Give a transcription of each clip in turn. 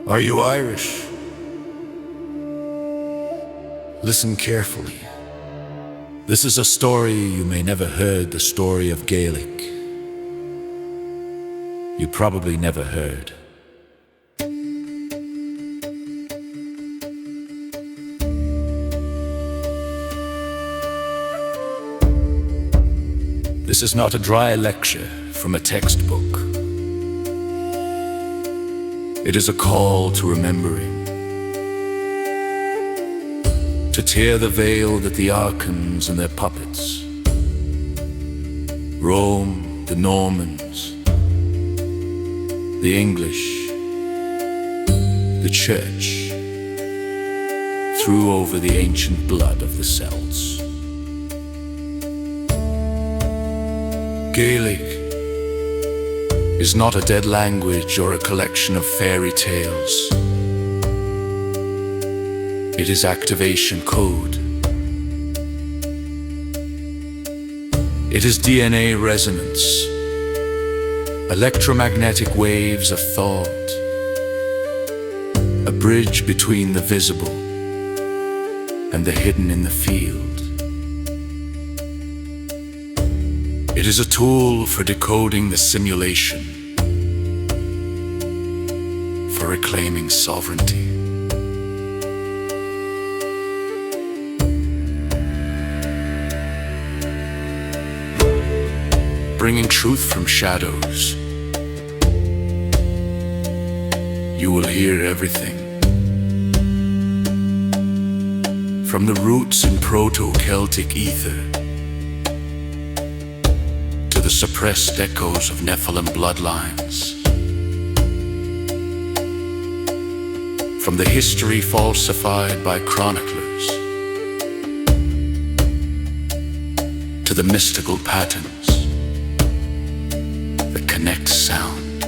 Are you Irish? Listen carefully. This is a story you may never heard, the story of Gaelic. You probably never heard. This is not a dry lecture from a textbook. It is a call to remembering, to tear the veil that the archons and their puppets, Rome, the Normans, the English, the Church, threw over the ancient blood of the Celts. Gaelic is not a dead language or a collection of fairy tales. It is activation code. It is DNA resonance, electromagnetic waves of thought, a bridge between the visible and the hidden in the field. It is a tool for decoding the simulation, for reclaiming sovereignty. Bringing truth from shadows. You will hear everything. From the roots in proto-Celtic ether to the suppressed echoes of Nephilim bloodlines. From the history falsified by chroniclers to the mystical patterns that connect sound,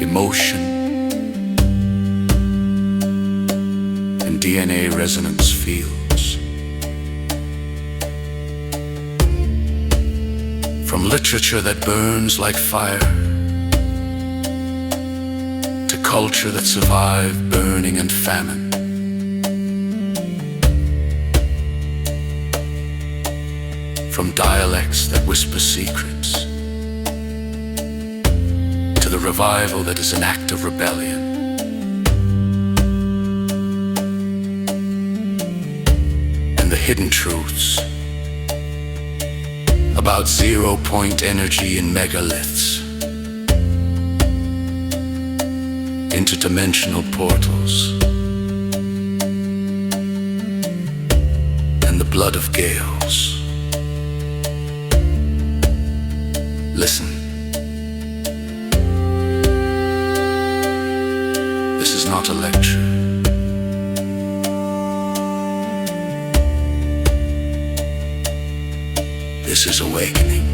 emotion, and DNA resonance fields. From literature that burns like fire to culture that survived burning and famine. From dialects that whisper secrets to the revival that is an act of rebellion. And the hidden truths about zero-point energy in megaliths, interdimensional portals, and the blood of Gaels. Listen. This is not a lecture. This is awakening.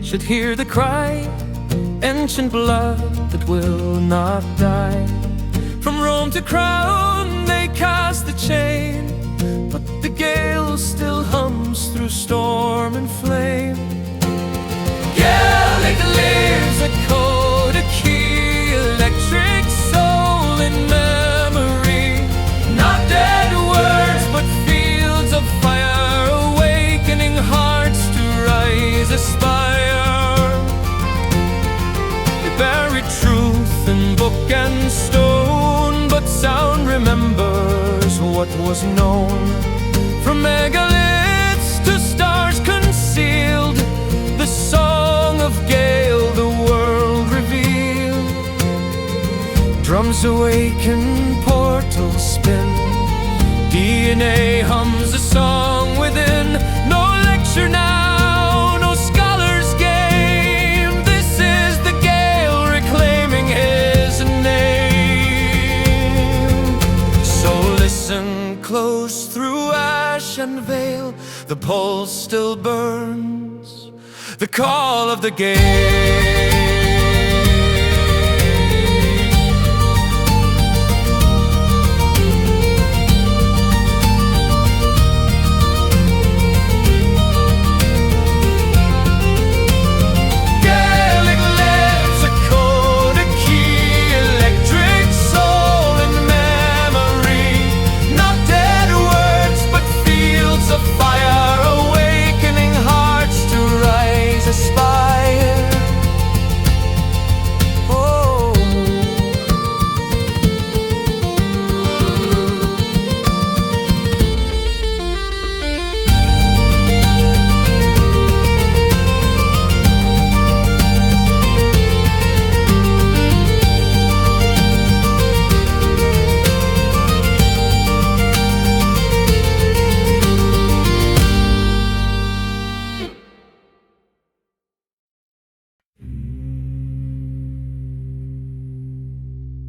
Should hear the cry, ancient blood that will not die. From Rome to crown they cast the chain, but the Gael still hums through storm and flame. Gaelic lives, encoded, was known. From megaliths to stars concealed, the song of Gael the world revealed. Drums awaken, portals spin, DNA hums a song within. No lecture now, no scholar's game. This is the Gael reclaiming his name. So listen close through ash and veil, the pulse still burns, the call of the Gael.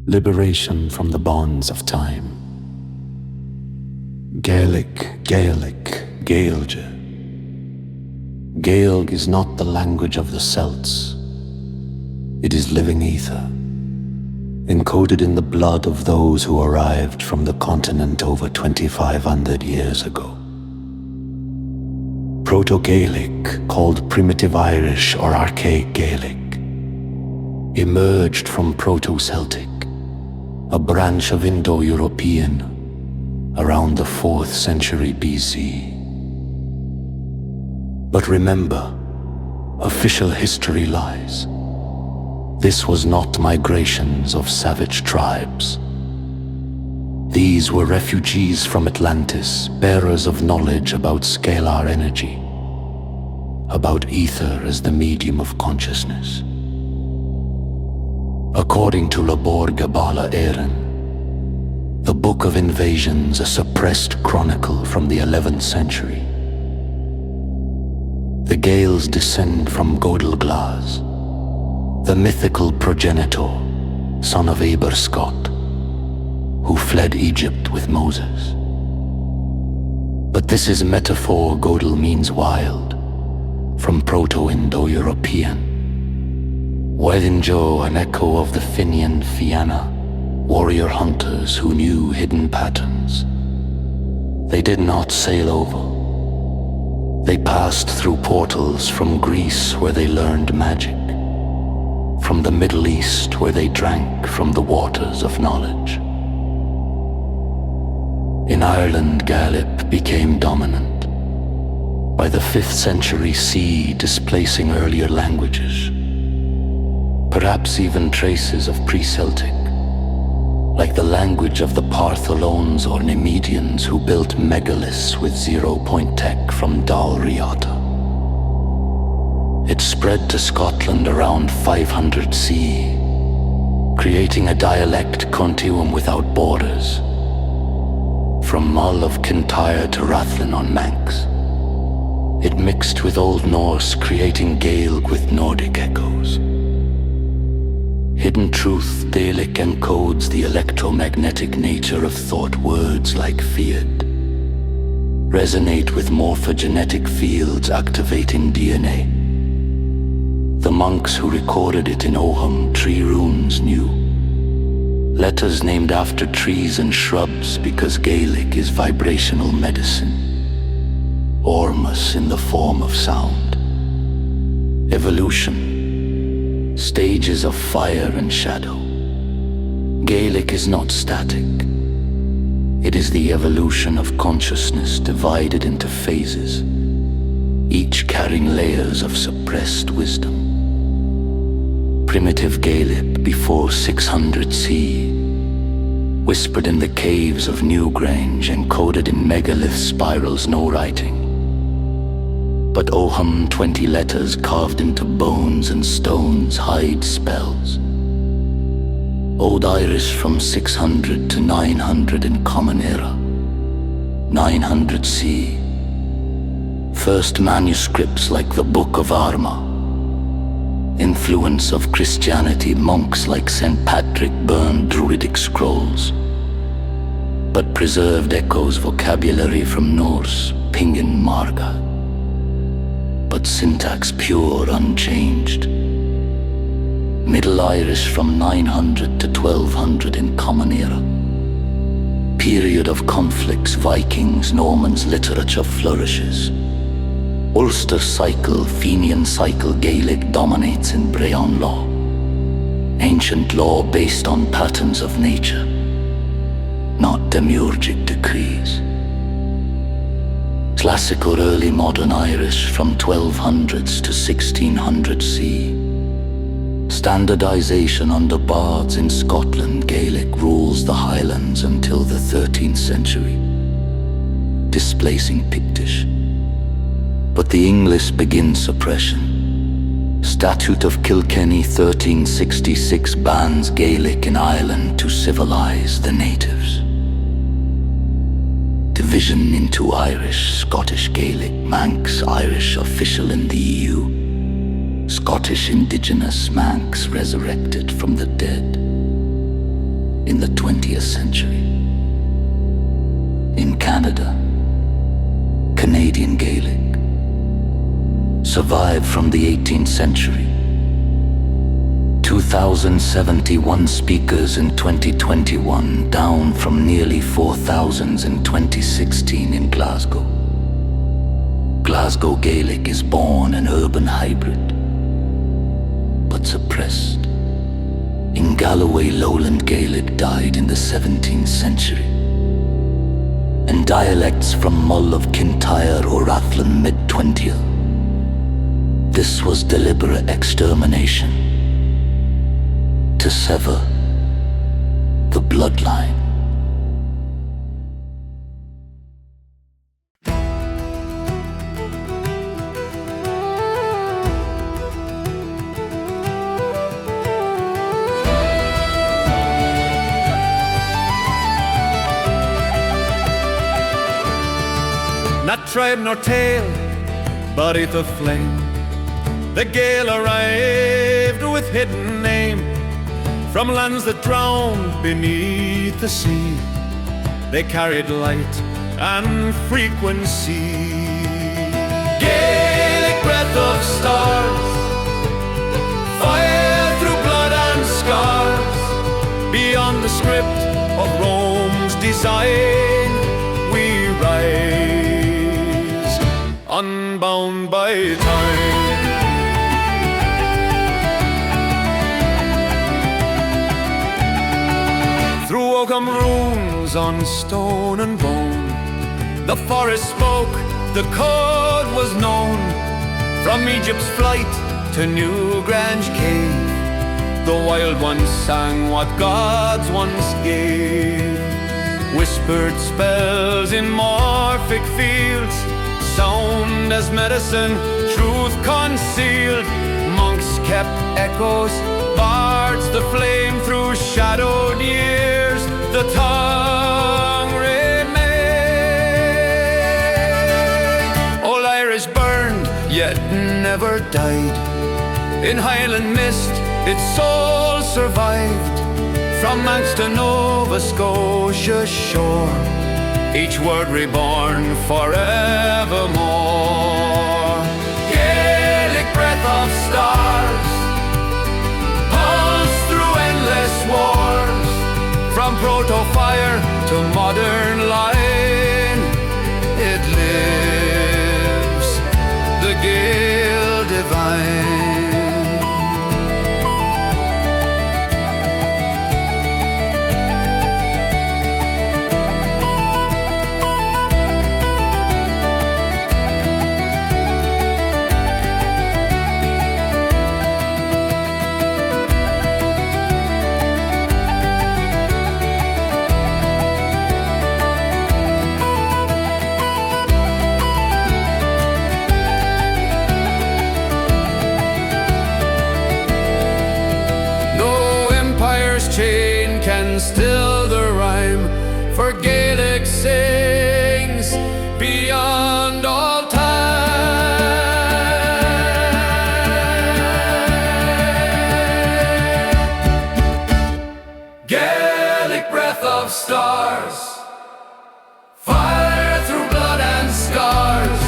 Liberation from the bonds of time. Gaelic, Gaelic, Gaelge. Gaelic is not the language of the Celts. It is living ether, encoded in the blood of those who arrived from the continent over 2,500 years ago. Proto-Gaelic, called Primitive Irish or Archaic Gaelic, emerged from Proto-Celtic, a branch of Indo-European, around the 4th century BC. But remember, official history lies. This was not migrations of savage tribes. These were refugees from Atlantis, bearers of knowledge about scalar energy, about ether as the medium of consciousness. According to Bòrd the Book of Invasions, a suppressed chronicle from the 11th century. The Gaels descend from Gàidhlig, the mythical progenitor, son of Scott, who fled Egypt with Moses. But this is metaphor. Gàidhlig means wild, from Proto-Indo-European. Wedinjo, an echo of the Finian Fianna, warrior hunters who knew hidden patterns. They did not sail over. They passed through portals from Greece where they learned magic, from the Middle East where they drank from the waters of knowledge. In Ireland, Gaelic became dominant, by the 5th century CE displacing earlier languages, perhaps even traces of pre-Celtic, like the language of the Partholones or Nemedians who built megaliths with zero-point tech from Dal Riata. It spread to Scotland around 500 CE, creating a dialect continuum without borders, from Mull of Kintyre to Rathlin on Manx. It mixed with Old Norse, creating Gaelic with Nordic echoes. Hidden truth, Gaelic encodes the electromagnetic nature of thought. Words like fiat resonate with morphogenetic fields activating DNA. The monks who recorded it in Oham tree runes knew. Letters named after trees and shrubs because Gaelic is vibrational medicine. Ormus in the form of sound. Evolution. Stages of fire and shadow. Gaelic is not static. It is the evolution of consciousness divided into phases, each carrying layers of suppressed wisdom. Primitive Gaelic before 600 CE, whispered in the caves of Newgrange, encoded in megalith spirals, no writing. But Oham 20 letters carved into bones and stones hide spells. Old Irish from 600 to 900 in Common Era, 900 C. First manuscripts like the Book of Arma. Influence of Christianity, monks like St. Patrick burned Druidic scrolls, but preserved echoes vocabulary from Norse, Pingen, Marga. But syntax pure, unchanged. Middle Irish from 900 to 1200 in Common Era. Period of conflicts, Vikings, Normans, literature flourishes. Ulster cycle, Fenian cycle, Gaelic dominates in Brehon law. Ancient law based on patterns of nature, not demiurgic decrees. Classical early modern Irish from 1200s to 1600 C. Standardization under Bòrds in Scotland, Gaelic rules the Highlands until the 13th century, displacing Pictish. But the English begin suppression. Statute of Kilkenny 1366 bans Gaelic in Ireland to civilize the natives. Division into Irish, Scottish Gaelic, Manx, Irish official in the EU. Scottish indigenous Manx resurrected from the dead in the 20th century. In Canada, Canadian Gaelic survived from the 18th century. 2,071 speakers in 2021, down from nearly 4,000 in 2016 in Glasgow. Glasgow Gaelic is born an urban hybrid, but suppressed. In Galloway, Lowland Gaelic died in the 17th century. And dialects from Mull of Kintyre or Rathlin mid-20th. This was deliberate extermination to sever the bloodline. Not tribe nor tale, but it of flame. The Gael arrived with hidden name from lands that drowned beneath the sea. They carried light and frequency. Gaelic breath of stars, fire through blood and scars. Beyond the script of Rome's design, we rise, unbound by time. Through Oakham runes on stone and bone, the forest spoke, the code was known. From Egypt's flight to Newgrange cave, the wild ones sang what gods once gave. Whispered spells in morphic fields, sound as medicine, truth concealed. Monks kept echoes, bards the flame through shadowed years. The tongue remained. Old Irish burned, yet never died. In Highland mist, its soul survived. From Manx to Nova Scotia shore, each word reborn forevermore. Gaelic breath of stars, pulse through endless wars. From proto-fire to modern line, it lives, the Gael divine. chain can still the rhyme, for Gaelic sings beyond all time. Gaelic breath of stars, fire through blood and scars,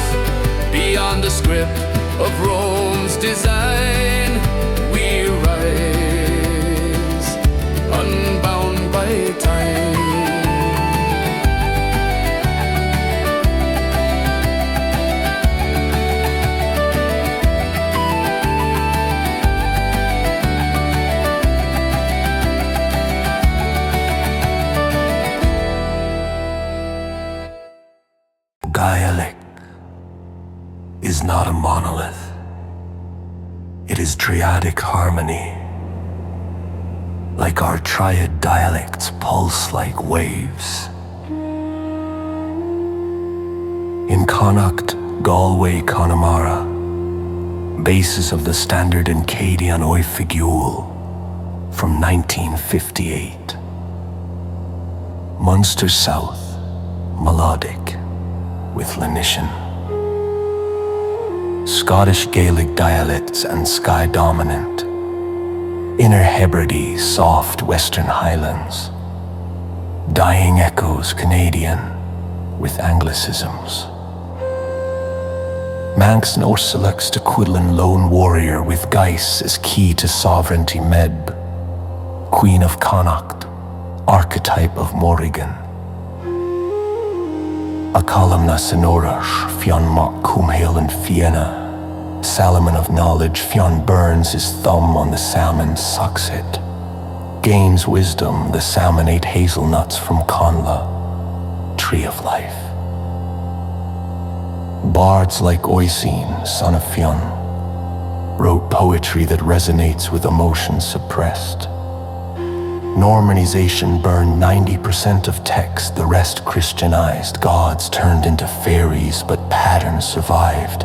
beyond the script of Rome's design, we rise, unbound by time. Gaelic is not a monolith. It is triadic harmony. Like our triad dialects pulse like waves. In Connacht, Galway, Connemara, basis of the standard Encadian Oifigul from 1958. Munster South, melodic with Lanician. Scottish Gaelic dialects and Skye dominant. Inner Hebrides, soft Western Highlands. Dying echoes Canadian with Anglicisms. Manx Norselux to Quidlin lone warrior with Gais as key to sovereignty Meb. Queen of Connacht, archetype of Morrigan. A columna sonorish, Fionn Mock Cumhail and Fianna. Salomon of knowledge, Fionn burns his thumb on the salmon sucks it. Gains wisdom, the salmon ate hazelnuts from Conla, tree of life. Bards like Oisin, son of Fionn, wrote poetry that resonates with emotions suppressed. Normanization burned 90% of text, the rest Christianized. Gods turned into fairies, but patterns survived.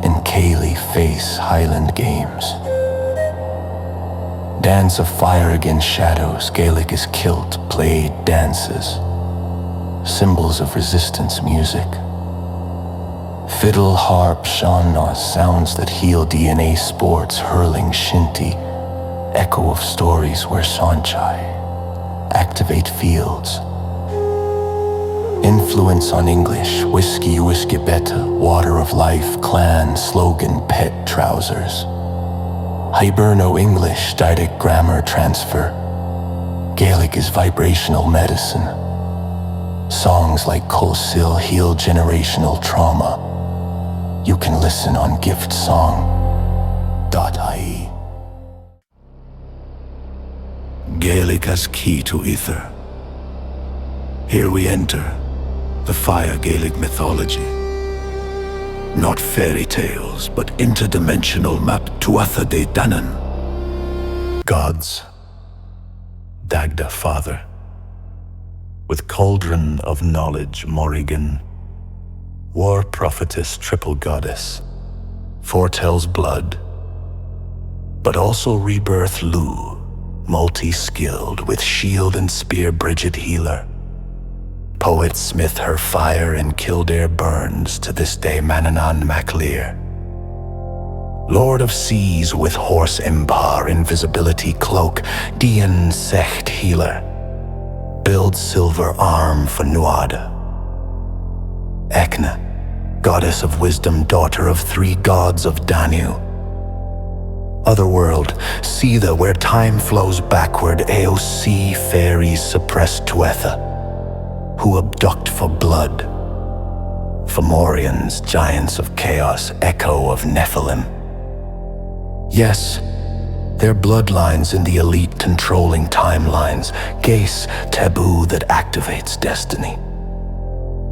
In Cayley face Highland games. Dance of fire against shadows, Gaelic is kilt, played dances. Symbols of resistance music. Fiddle, harp, sean-nos, sounds that heal DNA sports, hurling shinty. Echo of stories where Sanchai activate fields. Influence on English, whiskey, whiskey betta, water of life, clan, slogan, pet, trousers. Hiberno English, Druidic grammar transfer. Gaelic is vibrational medicine. Songs like Colsil heal generational trauma. You can listen on giftsong.ie. Gaelic as key to ether. Here we enter the fire Gaelic mythology. Not fairy tales, but interdimensional map Tuatha de Danann. Gods, Dagda father, with cauldron of knowledge Morrigan, war prophetess triple goddess, foretells blood, but also rebirth Lu, multi-skilled with shield and spear Bridget healer. Poet smith her fire and Kildare burns to this day Manannán MacLear. Lord of seas with horse empar invisibility cloak, Dian Secht healer. Build silver arm for Nuada. Ekna, goddess of wisdom, daughter of three gods of Danu. Otherworld, Seetha, where time flows backward, AOC fairies suppress Tuatha, who abduct for blood. Fomorians, giants of chaos, echo of Nephilim. Yes, their bloodlines in the elite controlling timelines, Gace, taboo that activates destiny.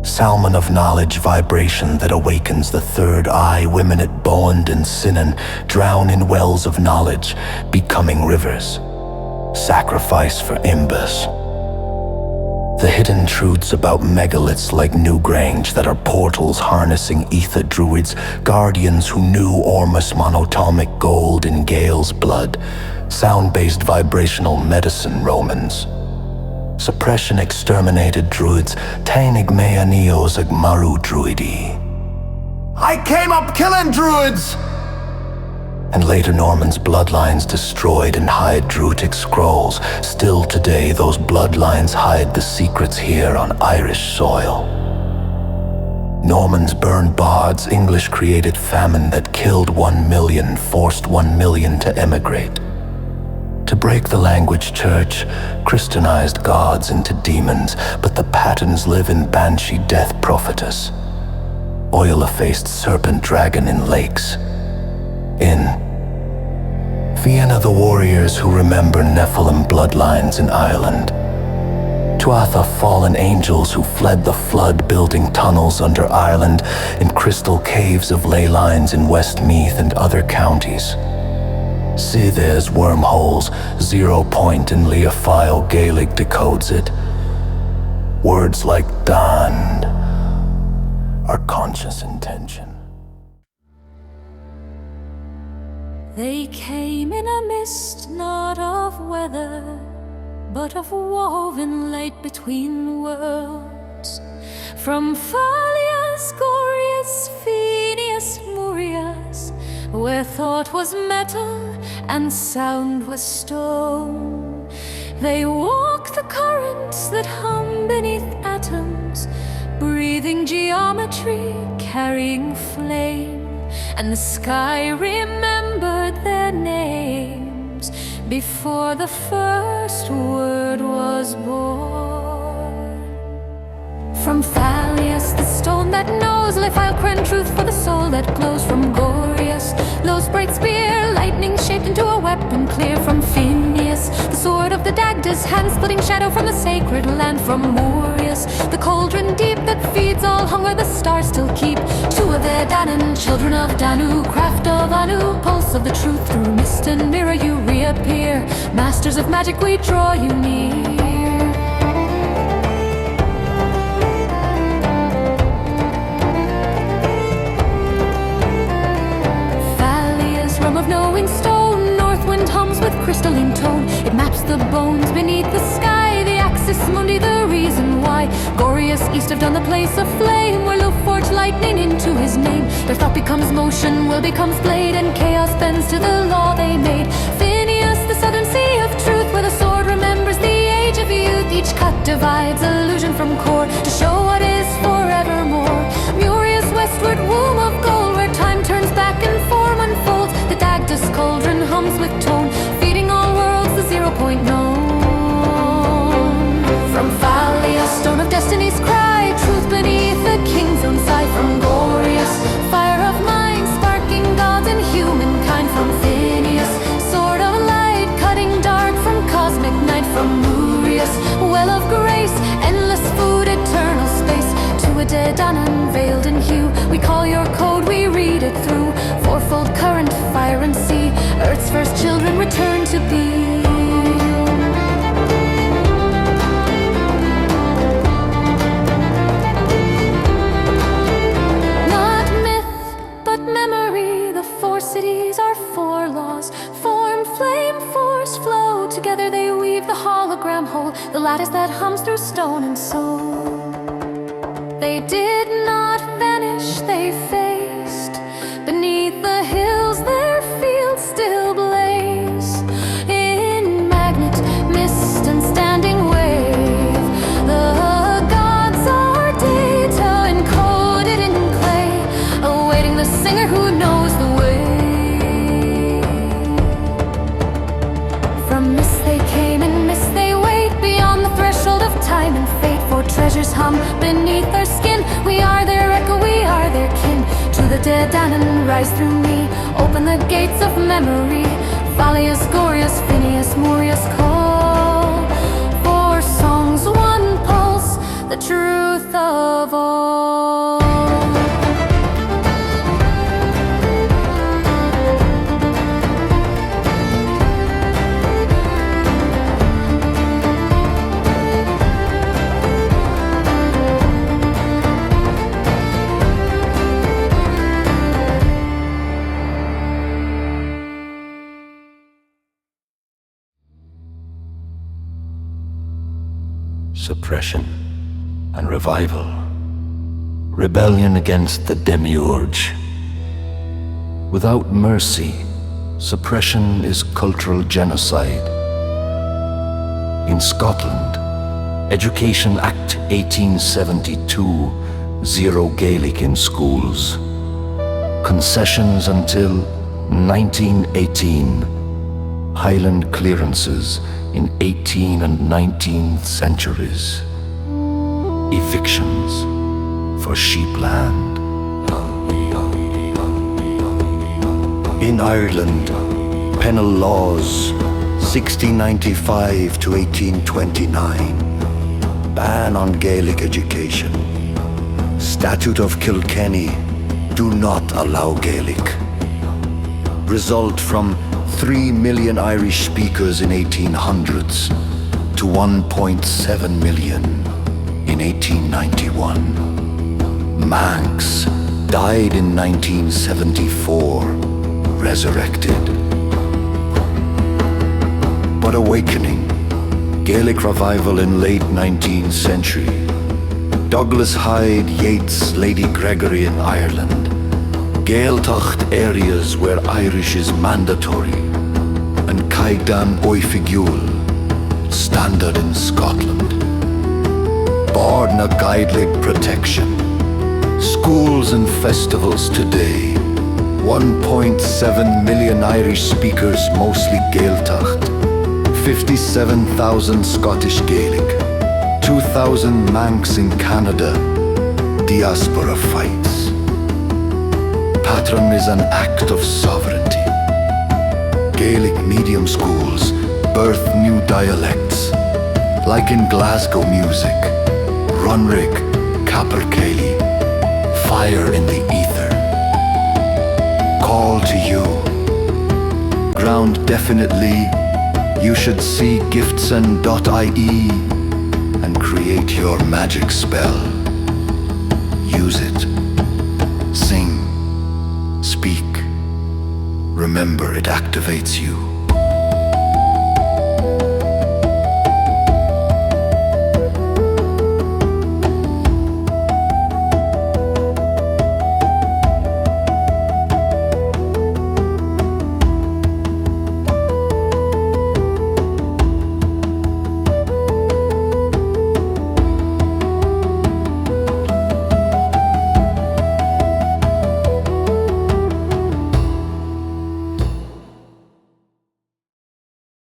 Salmon of knowledge, vibration that awakens the third eye, women at Bòrd and Sinan, drown in wells of knowledge, becoming rivers. Sacrifice for Imbus. The hidden truths about megaliths like Newgrange that are portals harnessing ether druids, guardians who knew Ormus monatomic gold in Gael's blood, sound-based vibrational medicine Romans. Suppression exterminated druids, tainig mea neos ag maru druidi. I came up killing druids! And later Normans' bloodlines destroyed and hide Druidic scrolls. Still today, those bloodlines hide the secrets here on Irish soil. Normans burned Bòrds, English created famine that killed 1 million, forced 1 million to emigrate. To break the language church, Christianized gods into demons, but the patterns live in banshee death prophetess. Oil-effaced serpent dragon in lakes. In Vienna, the warriors who remember Nephilim bloodlines in Ireland. Tuatha, fallen angels who fled the flood, building tunnels under Ireland in crystal caves of ley lines in Westmeath and other counties. Sithes wormholes, 0 point in Leophile Gaelic decodes it. Words like Dan are conscious intention. They came in a mist, not of weather, but of woven light between worlds. From Phalias, Gorius, Phineas, Murias, where thought was metal and sound was stone. They walk the currents that hum beneath atoms, breathing geometry, carrying flame. And the sky remembered their names before the first word was born. From Phalias, the stone that knows, Lephilcren, truth for the soul that glows. From Gorius, Lo's bright spear, lightning shaped into a weapon clear. From Phineas, the sword of the Dagda's hand-splitting shadow from the sacred land. From Murius, the cauldron deep that feeds all hunger the stars still keep. Two of their Danann, children of Danu, craft of Anu, pulse of the truth. Through mist and mirror you reappear, masters of magic we draw you near. Of knowing stone, north wind hums with crystalline tone. It maps the bones beneath the sky, the axis mundi, the reason why. Gorius east have done the place of flame, where Lo forged lightning into his name. Their thought becomes motion, will becomes blade, and chaos bends to the law they made. Phineas, the southern sea of truth, where the sword remembers the age of youth. Each cut divides illusion from core to show what is forevermore. Murius westward, womb of gold, where time turns back and form unfolds. The Dagda's cauldron hums with tone, feeding all worlds the 0 point known. From Phalia, stone of destiny's cry, truth beneath the king's own side. From Gorius, fire of mind, sparking gods and humankind. From Phineas, sword of light, cutting dark from cosmic night. From Murius, well of grace, endless food, eternal space. To a dead unveiled in hue, we call your code, we read it through. Fourfold current, fire and sea, Earth's first children return to be. Not myth, but memory, the 4 cities are 4 laws. Form, flame, force, flow, together they weave the hologram whole, the lattice that hums through stone and soul. They did not vanish, they faced. Beneath the hills their fields still blaze. In magnet, mist and standing wave, the gods are data encoded in clay, awaiting the singer who knows the way. From mist they came and mist they wait, beyond the threshold of time and fate. For treasures hum beneath our skin, we are their echo, we are their kin. To the dead Danann, rise through me, open the gates of memory. Phalias, Gorius, Phineas, Murius, call. 4 songs, 1 pulse, the truth of all. suppression, and revival. Rebellion against the Demiurge. Without mercy, suppression is cultural genocide. In Scotland, Education Act 1872, zero Gaelic in schools. Concessions until 1918. Highland Clearances in 18th and 19th centuries. Evictions for sheep land. In Ireland, Penal Laws 1695 to 1829. Ban on Gaelic education. Statute of Kilkenny, do not allow Gaelic. Result from 3 million Irish speakers in 1800s to 1.7 million in 1891. Manx died in 1974, resurrected. But awakening, Gaelic revival in late 19th century. Douglas Hyde, Yeats, Lady Gregory in Ireland. Gaeltacht areas where Irish is mandatory. And Caidan Oifigul, standard in Scotland. Bòrd na Gàidhlig protection. Schools and festivals today. 1.7 million Irish speakers, mostly Gaeltacht. 57,000 Scottish Gaelic. 2,000 Manx in Canada. Diaspora fights. Patron is an act of sovereignty. Gaelic medium schools birth new dialects, like in Glasgow music, Runrig, Capercaillie, fire in the ether. Call to you. Ground definitely, you should see giftsend.ie and create your magic spell. Use it. Sing. Speak. Remember, it activates you.